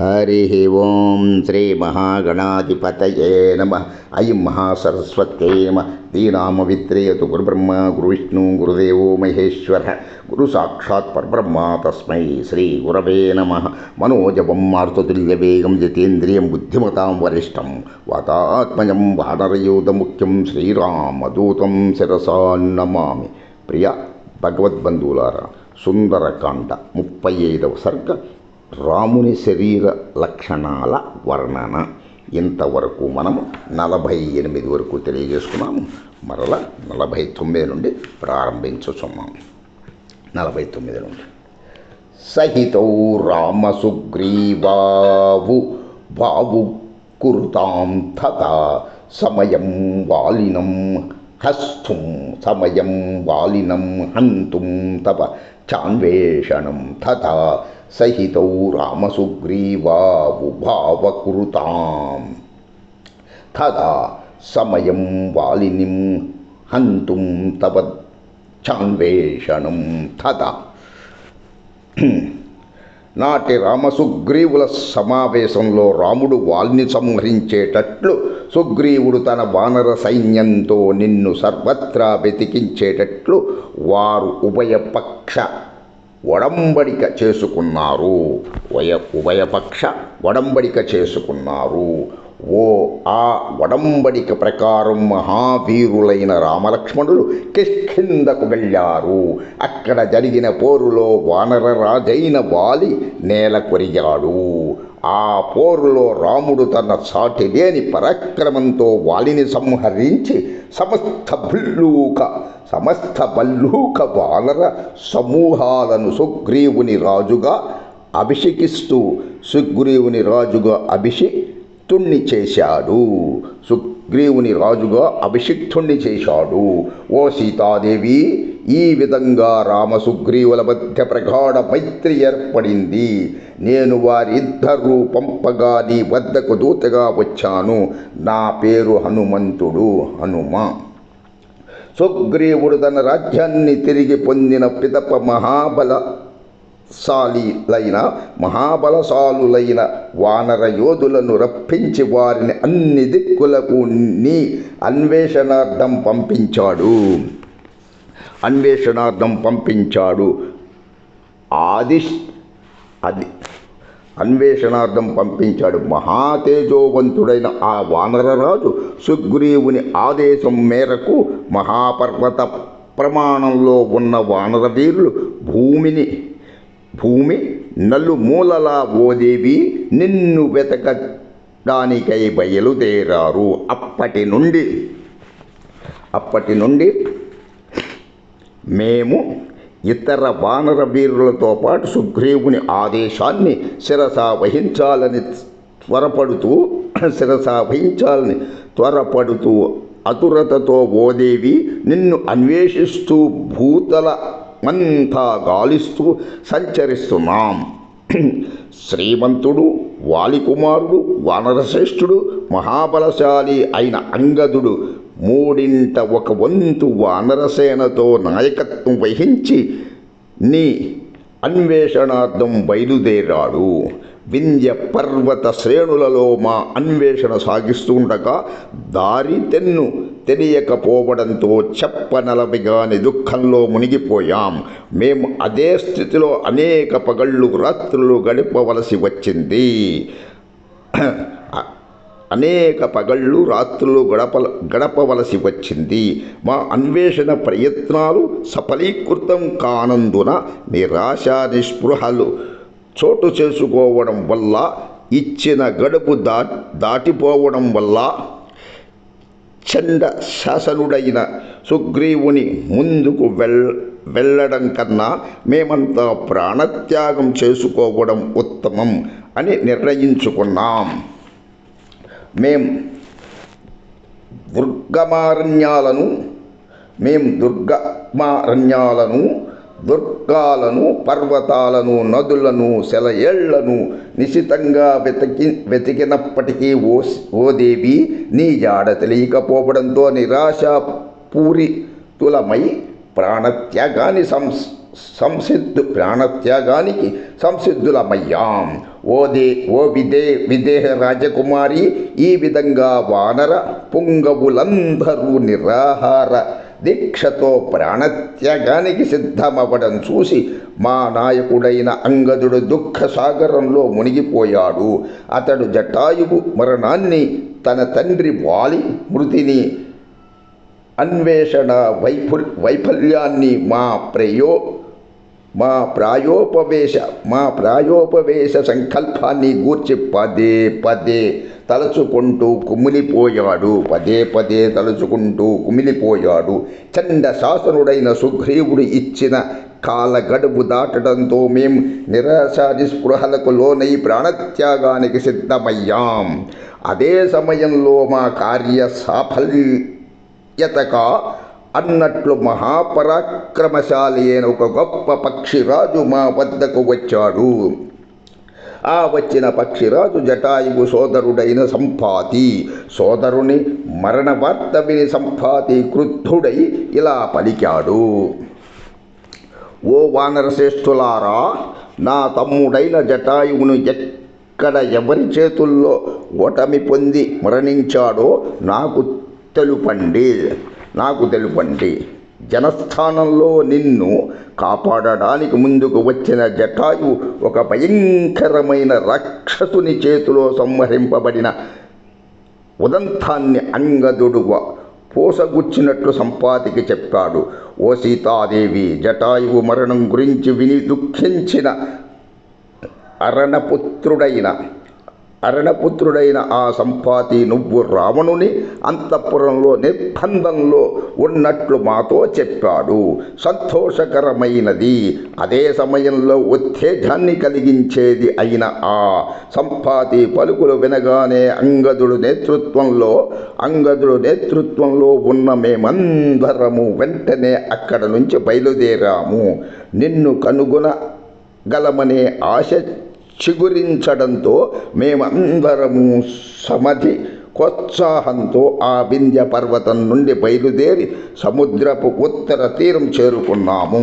హరి ఓం శ్రీ మహాగణాధిపతయే నమ. ఐం మహాసరస్వత్యై నమ. దీనామవిత్రేయతు గురుబ్రహ్మ గురువిష్ణు గురుదేవో మహేశ్వర గురు సాక్షాత్ పరబ్రహ్మ తస్మై శ్రీ గురవే నమ. మనోజవం మారుతతుల్యవేగం జితేంద్రియం బుద్ధిమతాం వరిష్టం వాతాత్మజం వానరయూధముఖ్యం శ్రీరామదూతం శిరసా నమామి. ప్రియ భగవద్బంధువులారా, సుందరకాండ 35వ సర్గ రాముని శరీర లక్షణాల వర్ణన. ఇంతవరకు మనము 48 వరకు తెలియజేసుకున్నాము. మరలా 49 నుండి ప్రారంభించుచున్నాము. 49 నుండి సహితౌ రామ సుగ్రీవావు భావు కురుతాం తథా సమయం వాలినం హస్తుం సమయం వాలినం హంతుం తవ చాన్వేషణం తథా సహితౌ రామసుగ్రీవావుభావకురుతాం తదా సమయం వాలినిం హంతుం తవ చాన్వేషణం తదా. నాటి రామసుగ్రీవుల సమావేశంలో రాముడు వాలిని సంహరించేటట్లు సుగ్రీవుడు తన వానర సైన్యంతో నిన్ను సర్వత్రా వెతికించేటట్లు వారు ఉభయపక్ష ఒడంబడిక చేసుకున్నారు. ఆ ఒడంబడిక ప్రకారం మహావీరులైన రామలక్ష్మణులు కిష్కింధకు వెళ్ళారు. అక్కడ జరిగిన పోరులో వానరరాజైన వాలి నేల కొరిగాడు. ఆ పోరులో రాముడు తన సాటి లేని పరాక్రమంతో వాలిని సంహరించి సమస్త భల్లూక వానర సమూహాలను సుగ్రీవుని రాజుగా అభిషిక్తుణ్ణి చేశాడు. ఓ సీతాదేవి, ఈ విధంగా రామసుగ్రీవుల మధ్య ప్రగాఢ మైత్రి ఏర్పడింది. నేను వారిద్దరూ పంపగా నీ వద్దకు దూతగా వచ్చాను. నా పేరు హనుమ. సుగ్రీవుడు తన రాజ్యాన్ని తిరిగి పొందిన పిదప మహాబలశాలులైన వానర యోధులను రప్పించి వారిని అన్ని దిక్కులకు నీ అన్వేషణార్థం పంపించాడు. మహాతేజోవంతుడైన ఆ వానరరాజు సుగ్రీవుని ఆదేశం మేరకు మహాపర్వత ప్రమాణంలో ఉన్న వానర వీరులు భూమి నలుమూలలా ఓ దేవి నిన్ను వెతకడానికై బయలుదేరారు. అప్పటి నుండి మేము ఇతర వానర వీరులతో పాటు సుగ్రీవుని ఆదేశాన్ని శిరసా వహించాలని త్వరపడుతూ అతురతతో ఓ దేవి నిన్ను అన్వేషిస్తూ భూతలమంతా గాలిస్తూ సంచరిస్తున్నాం. శ్రీమంతుడు, వాలికుమారుడు, వానరశ్రేష్ఠుడు, మహాబలశాలి అయిన అంగదుడు 1/3 వానరసేనతో నాయకత్వం వహించి నీ అన్వేషణార్థం బయలుదేరాడు. వింధ్య పర్వత శ్రేణులలో మా అన్వేషణ సాగిస్తుండగా దారి తెలియకపోవడంతో చెప్పనలవిగాని దుఃఖంలో మునిగిపోయాం. మేము అదే స్థితిలో అనేక పగళ్ళు రాత్రులు గడపవలసి వచ్చింది. మా అన్వేషణ ప్రయత్నాలు సఫలీకృతం కానందున నిరాశా నిస్పృహలు చోటు చేసుకోవడం వల్ల, ఇచ్చిన గడుపు దాటిపోవడం వల్ల చండ శాసనుడైన సుగ్రీవుని ముందుకు వెళ్ళడం కన్నా మేమంతా ప్రాణత్యాగం చేసుకోవడం ఉత్తమం అని నిర్ణయించుకున్నాం. మేం దుర్గమారణ్యాలను, దుర్గాలను, పర్వతాలను, నదులను, సెలయేళ్లను నిశితంగా వెతికినప్పటికీ ఓ దేవి నీ జాడ తెలియకపోవడంతో నిరాశాపూరితులమై ప్రాణత్యాగాన్ని ప్రాణత్యాగానికి సంసిద్ధులమయ్యాం. ఓ విదేహ రాజకుమారి, ఈ విధంగా వానర పుంగవులందరూ నిరాహార దీక్షతో ప్రాణత్యాగానికి సిద్ధమవ్వడం చూసి మా నాయకుడైన అంగదుడు దుఃఖ సాగరంలో మునిగిపోయాడు. అతడు జటాయువు మరణాన్ని, తన తండ్రి వాలి మృతిని, అన్వేషణ వైఫల్యాన్ని, మా ప్రాయోపవేశ సంకల్పాన్ని గూర్చి పదే పదే తలుచుకుంటూ కుమిలిపోయాడు. చండ శాసనుడైన సుగ్రీవుడు ఇచ్చిన కాల గడువు దాటడంతో మేం నిరాశానిస్పృహలకు లోనై ప్రాణత్యాగానికి సిద్ధమయ్యాం. అదే సమయంలో మా కార్య సాఫల్యతక అన్నట్లు మహాపరాక్రమశాలి అయిన ఒక గొప్ప పక్షిరాజు మా వద్దకు వచ్చాడు. ఆ వచ్చిన పక్షిరాజు జటాయువు సోదరుడైన సంపాతి. సోదరుని మరణ వార్త విని సంపాతి క్రుద్ధుడై ఇలా పలికాడు: ఓ వానరశ్రేష్ఠులారా, నా తమ్ముడైన జటాయువును ఎక్కడ ఎవరి చేతుల్లో ఓటమి పొంది మరణించాడో నాకు తెలుపండి. జనస్థానంలో నిన్ను కాపాడడానికి ముందుకు వచ్చిన జటాయు ఒక భయంకరమైన రాక్షసుని చేతిలో సంహరింపబడిన ఉదంతాన్ని అంగదుడు పోసగుచ్చినట్లు సంపాతికి చెప్పాడు. ఓ సీతాదేవి, జటాయువు మరణం గురించి విని దుఃఖించిన అరణపుత్రుడైన ఆ సంపాతి, నువ్వు రావణుని అంతఃపురంలో నిర్బంధంలో ఉన్నట్లు మాతో చెప్పాడు. సంతోషకరమైనది. అదే సమయంలో ఉత్తేజాన్ని కలిగించేది అయిన ఆ సంపాతి పలుకులు వినగానే అంగదుడు నేతృత్వంలో ఉన్న మేమందరము వెంటనే అక్కడ నుంచి బయలుదేరాము. నిన్ను కనుగొనగలమనే ఆశ చిగురించడంతో మేమందరము సమధికోత్సాహంతో ఆ వింధ్య పర్వతం నుండి బయలుదేరి సముద్రపు ఉత్తర తీరం చేరుకున్నాము.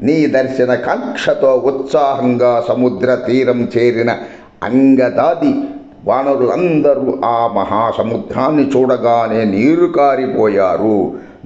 నీ దర్శన కాంక్షతో ఉత్సాహంగా సముద్ర తీరం చేరిన అంగదాది వానరులందరూ ఆ మహాసముద్రాన్ని చూడగానే నీరు కారిపోయారు.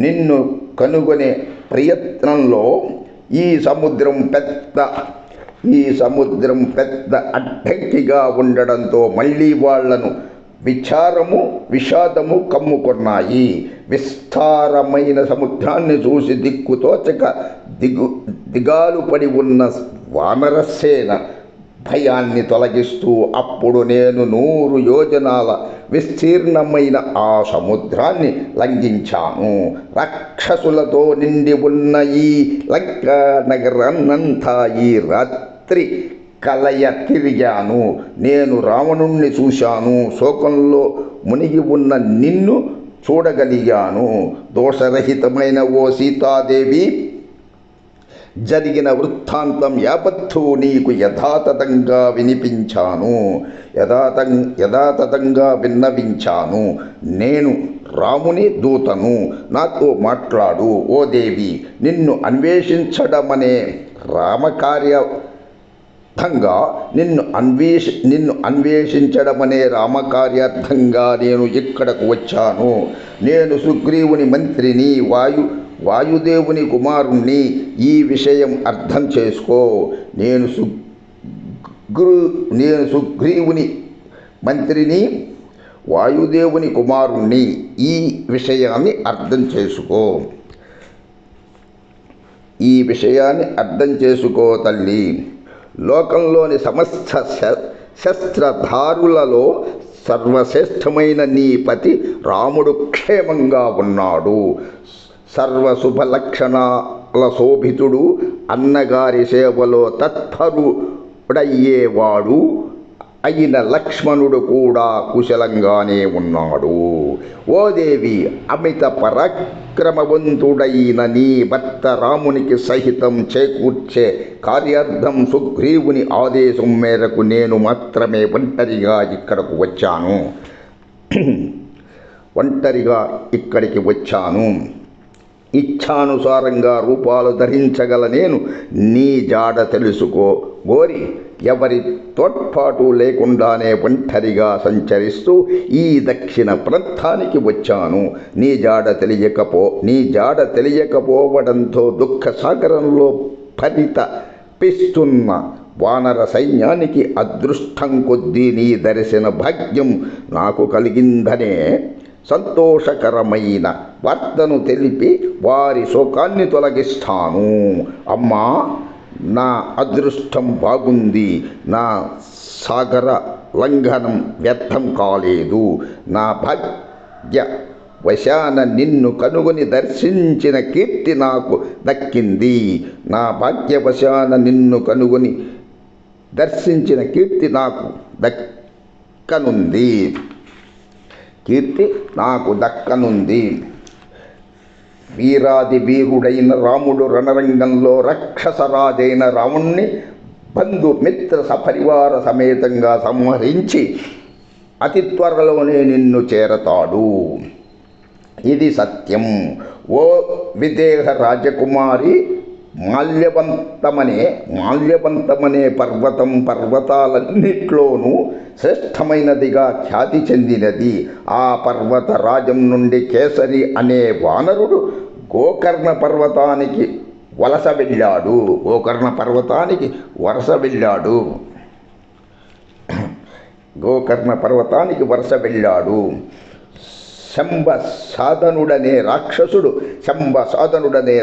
నిన్ను కనుగొనే ప్రయత్నంలో ఈ సముద్రం పెద్ద అడ్డంకిగా ఉండడంతో మళ్ళీ వాళ్లను విషాదము కమ్ముకున్నాయి. విస్తారమైన సముద్రాన్ని చూసి దిక్కుతోచక దిగాలు పడి ఉన్న వానరసేన భయాన్ని తొలగిస్తూ అప్పుడు నేను 100 యోజనాల విస్తీర్ణమైన ఆ సముద్రాన్ని లంఘించాను. రాక్షసులతో నిండి ఉన్న ఈ లంకా నగరాన్నంతా ఈ రాత్రి కలయ తిరిగాను. నేను రావణుణ్ణి చూశాను. శోకంలో మునిగి ఉన్న నిన్ను చూడగలిగాను. దోషరహితమైన ఓ సీతాదేవి, జరిగిన వృత్తాంతం యావత్తూ నీకు యథాతథంగా విన్నవించాను. నేను రాముని దూతను. నాతో మాట్లాడు. ఓ దేవి, నిన్ను అన్వేషించడమనే రామకార్యార్థంగా నేను ఇక్కడకు వచ్చాను. నేను సుగ్రీవుని మంత్రిని, వాయుదేవుని కుమారుణ్ణి. ఈ విషయం అర్థం చేసుకో. నేను సుగ్రీవుని మంత్రిని, వాయుదేవుని కుమారుణ్ణి. ఈ విషయాన్ని అర్థం చేసుకో తల్లి. లోకంలోని సమస్త శస్త్రధారులలో సర్వశ్రేష్టమైన నీ పతి రాముడు క్షేమంగా ఉన్నాడు. సర్వశుభలక్షణాల శోభితుడు, అన్నగారి సేవలో తత్పరుడయ్యేవాడు అయిన లక్ష్మణుడు కూడా కుశలంగానే ఉన్నాడు. ఓ దేవి, అమిత పరాక్రమవంతుడైన నీ భర్త రామునికి సహితం చేకూర్చే కార్యార్థం సుగ్రీవుని ఆదేశం మేరకు నేను మాత్రమే ఒంటరిగా ఇక్కడికి వచ్చాను. ఇచ్ఛానుసారంగా రూపాలు ధరించగల నేను నీ జాడ తెలుసుకో గోరి ఎవరి తోడ్పాటు లేకుండానే ఒంటరిగా సంచరిస్తూ ఈ దక్షిణ ప్రాంతానికి వచ్చాను. నీ జాడ తెలియకపోవడంతో దుఃఖ సాగరంలో పరితపిస్తున్న వానర సైన్యానికి అదృష్టం కొద్దీ నీ దర్శన భాగ్యం నాకు కలిగిందనే సంతోషకరమైన వార్తను తెలిపి వారి శోకాన్ని తొలగిస్తాను. అమ్మా, నా అదృష్టం బాగుంది. నా సాగర లంఘనం వ్యర్థం కాలేదు. నా భాగ్య వశాన నిన్ను కనుగొని దర్శించిన కీర్తి నాకు దక్కింది. నా భాగ్యవశాన నిన్ను కనుగొని దర్శించిన కీర్తి నాకు దక్కనుంది. వీరాది వీరుడైన రాముడు రణరంగంలో రాక్షసరాజైన రావణ్ణి బంధుమిత్ర సపరివార సమేతంగా సంహరించి అతి త్వరలోనే నిన్ను చేరతాడు. ఇది సత్యం. ఓ విదేహ రాజకుమారి, మాల్యవంతమనే పర్వతాలన్నిట్లోనూ శ్రేష్టమైనదిగా ఖ్యాతి చెందినది. ఆ పర్వత రాజం నుండి కేసరి అనే వానరుడు గోకర్ణ పర్వతానికి వలస వెళ్ళాడు. శంబసాధనుడనే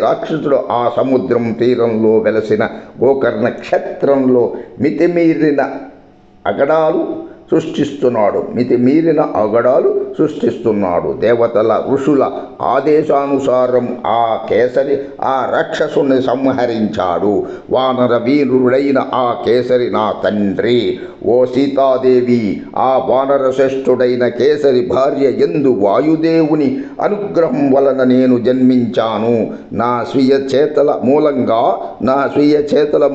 రాక్షసుడు ఆ సముద్రం తీరంలో వెలసిన గోకర్ణ క్షేత్రంలో మితిమీరిన అగడాలు సృష్టిస్తున్నాడు. దేవతల ఋషుల ఆదేశానుసారం ఆ కేసరి ఆ రాక్షసుని సంహరించాడు. వానర వీరుడైన ఆ కేసరి నా తండ్రి. ఓ సీతాదేవి, ఆ వానర శ్రేష్ఠుడైన కేసరి భార్య యందు వాయుదేవుని అనుగ్రహం వలన నేను జన్మించాను. నా స్వీయ చేతల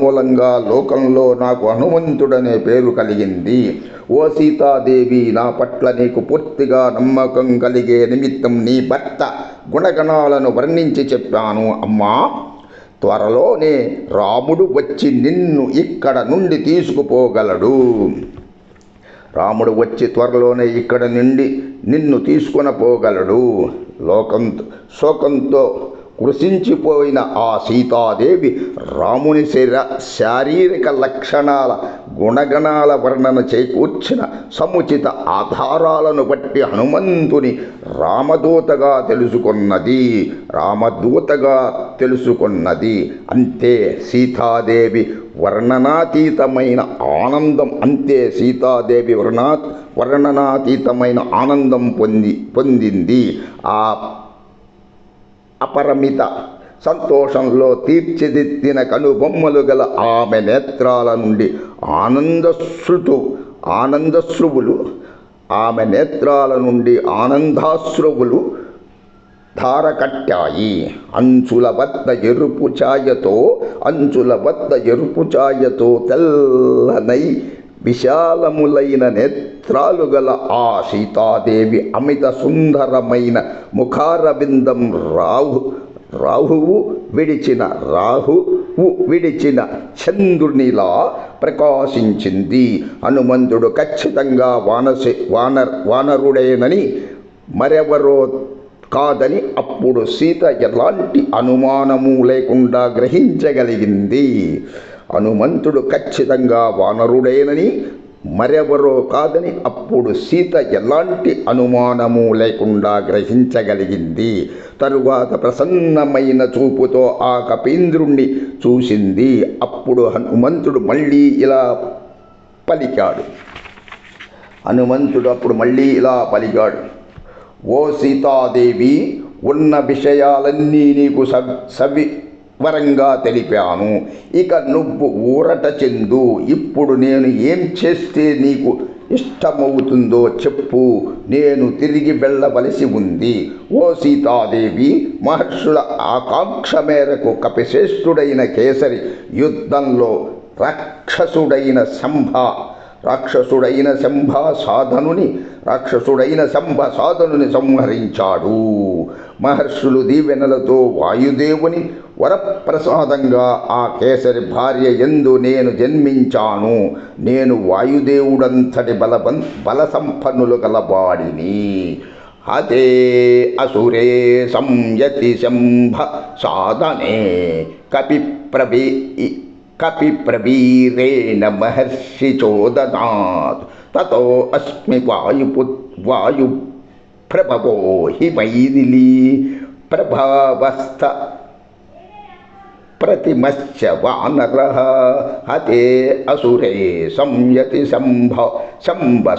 మూలంగా లోకంలో నాకు హనుమంతుడనే పేరు కలిగింది. ఓ సీతాదేవి, నా పట్ల నీకు పూర్తిగా నమ్మకం కలిగే నిమిత్తం నీ భర్త గుణగణాలను త్వరలోనే రాముడు వచ్చి నిన్ను ఇక్కడ నుండి తీసుకుపోగలడు. శోకంతో కృషించిపోయిన ఆ సీతాదేవి రాముని శారీరక లక్షణాల గుణగణాల వర్ణన చేకూర్చిన సముచిత ఆధారాలను బట్టి హనుమంతుని రామదూతగా తెలుసుకున్నది. అంతే సీతాదేవి వర్ణనాతీతమైన ఆనందం పొందింది. ఆ అపరిమిత సంతోషంలో తీర్చిదిద్దిన కనుబొమ్మలు గల ఆమె నేత్రాల నుండి ఆనందాశ్రువులు ధారకట్టాయి. అంచుల వద్ద ఎరుపు ఛాయతో తెల్లనై విశాలములైన నేత్రాలు గల ఆ సీతాదేవి అమిత సుందరమైన ముఖారవిందం రాహువు విడిచిన చంద్రునిలా ప్రకాశించింది. హనుమంతుడు ఖచ్చితంగా వానరుడేనని మరెవరో కాదని అప్పుడు సీత ఎలాంటి అనుమానము లేకుండా గ్రహించగలిగింది. హనుమంతుడు ఖచ్చితంగా వానరుడేనని మరెవరో కాదని అప్పుడు సీత ఎలాంటి అనుమానము లేకుండా గ్రహించగలిగింది. తరువాత ప్రసన్నమైన చూపుతో ఆ కపీంద్రుణ్ణి చూసింది. అప్పుడు హనుమంతుడు మళ్ళీ ఇలా పలికాడు. ఓ సీతాదేవి, ఉన్న విషయాలన్నీ నీకు సవివరంగా తెలిపాను. ఇక నువ్వు ఊరట చెందు. ఇప్పుడు నేను ఏం చేస్తే నీకు ఇష్టమవుతుందో చెప్పు. నేను తిరిగి వెళ్ళవలసి ఉంది. ఓ సీతాదేవి, మహర్షుల ఆకాంక్ష మేరకు కపిశ్రేష్ఠుడైన కేసరి యుద్ధంలో రాక్షసుడైన రాక్షసుడైన శంభసాధనుని సంహరించాడు. మహర్షులు దీవెనలతో వాయుదేవుని వరప్రసాదంగా ఆ కేసరి భార్య యందు నేను జన్మించాను. నేను వాయుదేవుడంతటి బలసంపన్నులు గలవాడిని. హతే అసురే సంయతి శంభ సాధనే కపిప్రవీరేణ మహర్షి చోదనాత్ తతో అస్మి వాయుప్రభవో హి మైథిలీ ప్రభావస్థ ప్రతిమశ్చ వానరః. హతే అసురే సంయతి శంభ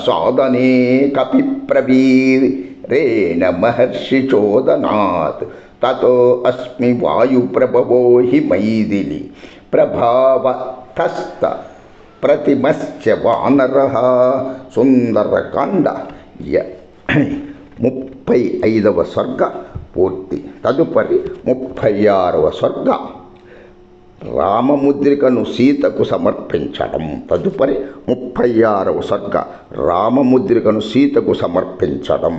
సాధనే కపిప్రవీరేణ మహర్షి చోదనాత్ తతో అస్మి వాయుప్రభవో హి మైథిలీ ప్రభావస్థ ప్రతిమశ్చ వానరః. సుందరకాండ 35వ సర్గ పూర్తి. తదుపరి 36వ సర్గ రామముద్రికను సీతకు సమర్పించడం. తదుపరి 36వ సర్గ రామముద్రికను సీతకు సమర్పించడం.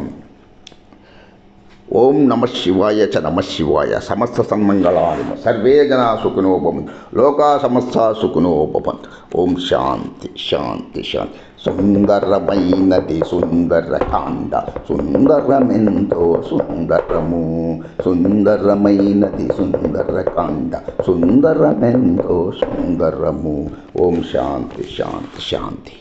ఓం నమ శివాయ చ నమ శివాయ. సమస్త సన్మంగళాని సర్వే జనా సుఖినో భవంతు. లోకా సమస్తా సుఖినో భవంతు. ఓం శాంతి శాంతి శాంతి. సుందరమైనది సుందరకాండ, సుందరమెంతో సుందరము. సుందరమైనది సుందరకాండ, సుందరమెంతో సుందరము. ఓం శాంతి శాంతి శాంతి.